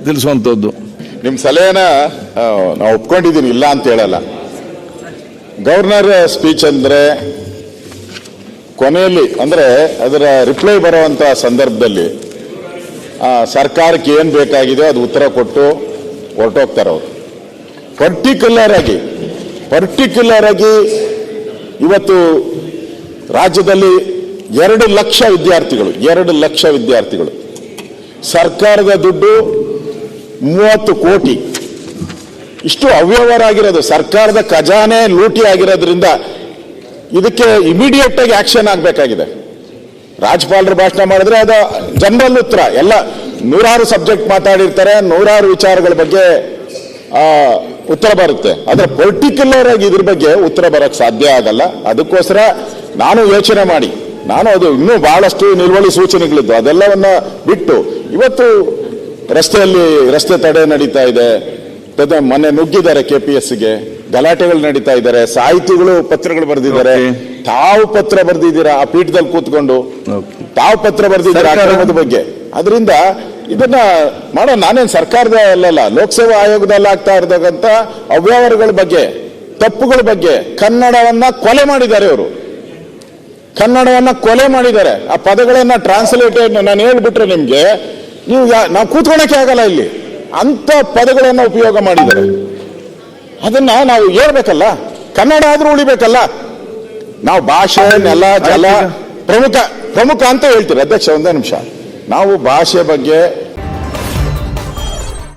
ತಿಳಿಸುವಂಥದ್ದು. ನಿಮ್ಮ ಸಲಹೆನ ನಾವು ಒಪ್ಕೊಂಡಿದ್ದೀನಿ, ಇಲ್ಲ ಅಂತ ಹೇಳಲ್ಲ. ಗವರ್ನರ್ ಸ್ಪೀಚ್ ಅಂದ್ರೆ ಕೊನೆಯಲ್ಲಿ ಅಂದ್ರೆ ಅದರ ರಿಪ್ಲೈ ಬರುವಂತ ಸಂದರ್ಭದಲ್ಲಿ ಸರ್ಕಾರಕ್ಕೆ ಏನ್ ಬೇಕಾಗಿದೆ ಅದು ಉತ್ತರ ಕೊಟ್ಟು ಹೊರಟೋಗ್ತಾರೆ ಅವರು. ಪರ್ಟಿಕ್ಯುಲರ್ ಆಗಿ ಇವತ್ತು ರಾಜ್ಯದಲ್ಲಿ 2 ಲಕ್ಷ ವಿದ್ಯಾರ್ಥಿಗಳು ಸರ್ಕಾರದ ದುಡ್ಡು 30 ಕೋಟಿ ಇಷ್ಟು ಅವ್ಯವಹಾರ ಆಗಿರೋದು, ಸರ್ಕಾರದ ಖಜಾನೆ ಲೂಟಿ ಆಗಿರೋದ್ರಿಂದ ಇದಕ್ಕೆ ಇಮಿಡಿಯೇಟ್ ಆಗಿ ಆಕ್ಷನ್ ಆಗಬೇಕಾಗಿದೆ. ರಾಜ್ಯಪಾಲರು ಭಾಷಣ ಮಾಡಿದ್ರೆ ಅದು ಜನರಲ್ ಉತ್ತರ, ಎಲ್ಲ 100 ಸಬ್ಜೆಕ್ಟ್ ಮಾತಾಡಿರ್ತಾರೆ, 100 ವಿಚಾರಗಳ ಬಗ್ಗೆ ಉತ್ತರ ಬರುತ್ತೆ. ಆದ್ರೆ ಪರ್ಟಿಕ್ಯುಲರ್ ಆಗಿ ಇದ್ರ ಬಗ್ಗೆ ಉತ್ತರ ಬರಕ್ ಸಾಧ್ಯ ಆಗಲ್ಲ. ಅದಕ್ಕೋಸ್ಕರ ನಾನು ಯೋಚನೆ ಮಾಡಿ ಅದು ಇನ್ನೂ ಬಹಳಷ್ಟು ನಿಲುವಳಿ ಸೂಚನೆಗಳಿದ್ದು ಅದೆಲ್ಲವನ್ನ ಬಿಟ್ಟು ಇವತ್ತು ರಸ್ತೆ ತಡೆ ನಡೀತಾ ಇದೆ, ಮೊನ್ನೆ ನುಗ್ಗಿದ್ದಾರೆ KPSಗೆ, ಗಲಾಟೆಗಳು ನಡೀತಾ ಇದ್ದಾರೆ, ಸಾಹಿತಿಗಳು ಪತ್ರಗಳು ಬರೆದಿದ್ದಾರೆ. ತಾವು ಪತ್ರ ಬರೆದಿದ್ದೀರಾ ಆ ಪೀಠದಲ್ಲಿ ಕೂತ್ಕೊಂಡು, ತಾವು ಪತ್ರ ಬರೆದಿದ್ದೀರಾ ಅಕ್ರಮದ ಬಗ್ಗೆ. ಅದರಿಂದ ಇದನ್ನ ಮಾಡೋ ನಾನೇನು ಸರ್ಕಾರದ ಅಲ್ಲಲ್ಲ, ಲೋಕಸೇವಾ ಆಯೋಗದಲ್ಲಿ ಆಗ್ತಾ ಇರತಕ್ಕಂಥ ಅವ್ಯವಹಾರಗಳ ಬಗ್ಗೆ, ತಪ್ಪುಗಳ ಬಗ್ಗೆ ಕನ್ನಡವನ್ನ ಕೊಲೆ ಮಾಡಿದ್ದಾರೆ ಅವರು. ಆ ಪದಗಳನ್ನ ಟ್ರಾನ್ಸ್ಲೇಟೆಡ್ ನಾನು ಹೇಳ್ಬಿಟ್ರೆ ನಿಮ್ಗೆ ನಾವು ಕೂತ್ಕೊಳಕ್ಕೆ ಆಗಲ್ಲ ಇಲ್ಲಿ, ಅಂತ ಪದಗಳನ್ನ ಉಪಯೋಗ ಮಾಡಿದ್ದಾರೆ. ಅದನ್ನ ನಾವು ಹೇಳ್ಬೇಕಲ್ಲ, ಕನ್ನಡ ಆದ್ರೂ ಉಳಿಬೇಕಲ್ಲ. ನಾವು ಭಾಷೆ, ನೆಲ, ಜಲ ಪ್ರಮುಖ ಅಂತ ಹೇಳ್ತೀವಿ. ಅಧ್ಯಕ್ಷ ಒಂದೇ ನಿಮಿಷ, ನಾವು ಭಾಷೆ ಬಗ್ಗೆ